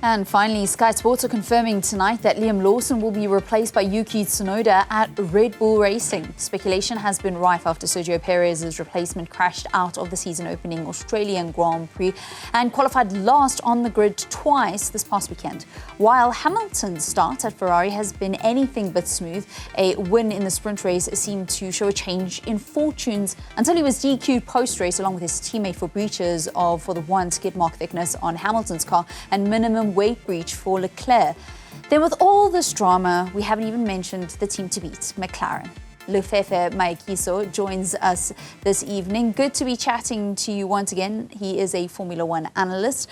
And finally, Sky Sports are confirming tonight that Lawson will be replaced by Yuki Tsunoda at Red Bull Racing. Speculation has been rife after Sergio Perez's replacement crashed out of the season-opening Australian Grand Prix and qualified last on the grid twice this past weekend. While Hamilton's start at Ferrari has been anything but smooth, a win in the sprint race seemed to show a change in fortunes until he was DQ'd post-race along with his teammate for breaches for the one skid mark thickness on Hamilton's car and minimum weight breach for Leclerc. Then with all this drama, we haven't even mentioned the team to beat, McLaren. Lufefe Mayekiso joins us this evening. Good to be chatting to you once again. He is a Formula One analyst.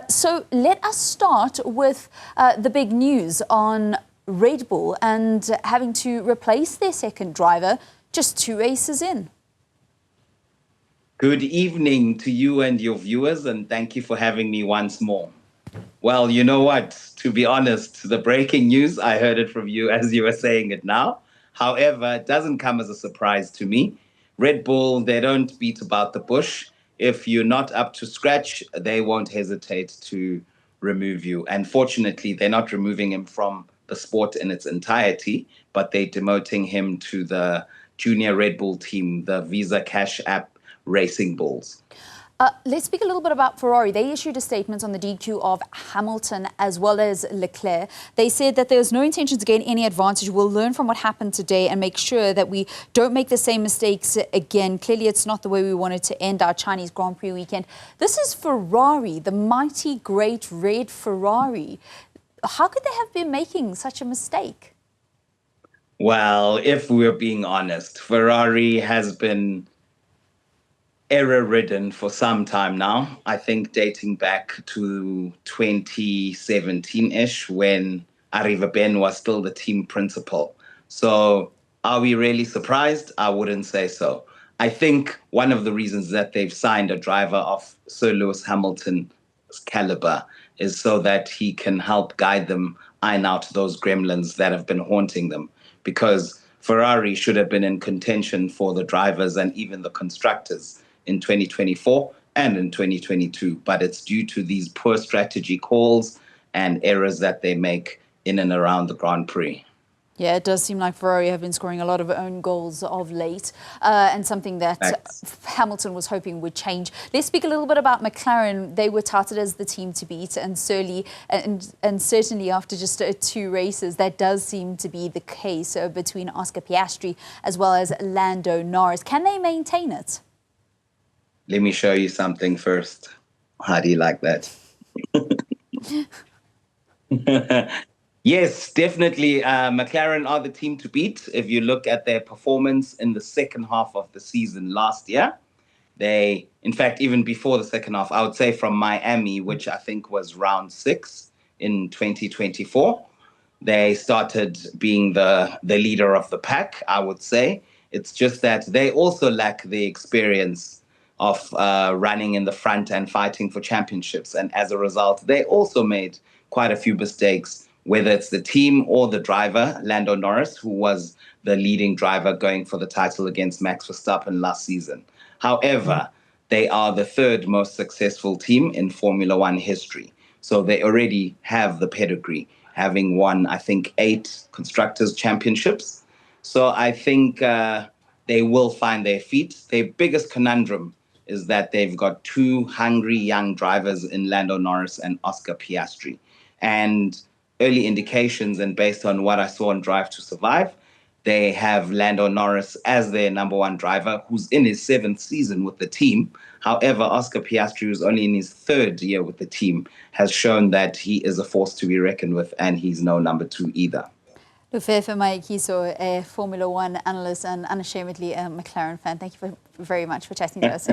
So let us start with the big news on Red Bull and having to replace their second driver just 2 races in. Good evening to you and your viewers, and thank you for having me once more. Well, you know what? To be honest, the breaking news, I heard it from you as you were saying it now. However, it doesn't come as a surprise to me. Red Bull, they don't beat about the bush. If you're not up to scratch, they won't hesitate to remove you. And fortunately, they're not removing him from the sport in its entirety, but they're demoting him to the junior Red Bull team, the Visa Cash App Racing Bulls. Let's speak a little bit about Ferrari. They issued a statement on the DQ of Hamilton as well as Leclerc. They said that there's no intention to gain any advantage. We'll learn from what happened today and make sure that we don't make the same mistakes again. Clearly, it's not the way we wanted to end our Chinese Grand Prix weekend. This is Ferrari, the mighty, great red Ferrari. How could they have been making such a mistake? Well, if we're being honest, Ferrari has been error-ridden for some time now. I think dating back to 2017-ish when Arriva-Ben was still the team principal. So are we really surprised? I wouldn't say so. I think one of the reasons that they've signed a driver of Sir Lewis Hamilton's caliber is so that he can help guide them, iron out those gremlins that have been haunting them. Because Ferrari should have been in contention for the drivers and even the constructors in 2024 and in 2022, but it's due to these poor strategy calls and errors that they make in and around the Grand Prix. Yeah, it does seem like Ferrari have been scoring a lot of own goals of late, and something that Hamilton was hoping would change. Let's speak a little bit about McLaren. They were touted as the team to beat, and certainly after just 2 races, that does seem to be the case between Oscar Piastri as well as Lando Norris. Can they maintain it? Let me show you something first. How do you like that? Yes, definitely. McLaren are the team to beat. If you look at their performance in the second half of the season last year, they, in fact, even before the second half, I would say from Miami, which I think was round 6 in 2024, they started being the leader of the pack, I would say. It's just that they also lack the experience of running in the front and fighting for championships. And as a result, they also made quite a few mistakes, whether it's the team or the driver, Lando Norris, who was the leading driver going for the title against Max Verstappen last season. However, they are the 3rd most successful team in Formula One history. So they already have the pedigree, having won, I think, 8 Constructors' Championships. So I think they will find their feet. Their biggest conundrum is that they've got 2 hungry young drivers in Lando Norris and Oscar Piastri. And early indications, and based on what I saw on Drive to Survive, they have Lando Norris as their number 1 driver, who's in his 7th season with the team. However, Oscar Piastri, who's only in his 3rd year with the team, has shown that he is a force to be reckoned with, and he's no number 2 either. Lufefe Mayekiso, a Formula One analyst and unashamedly a McLaren fan. Thank you very much for chatting to us.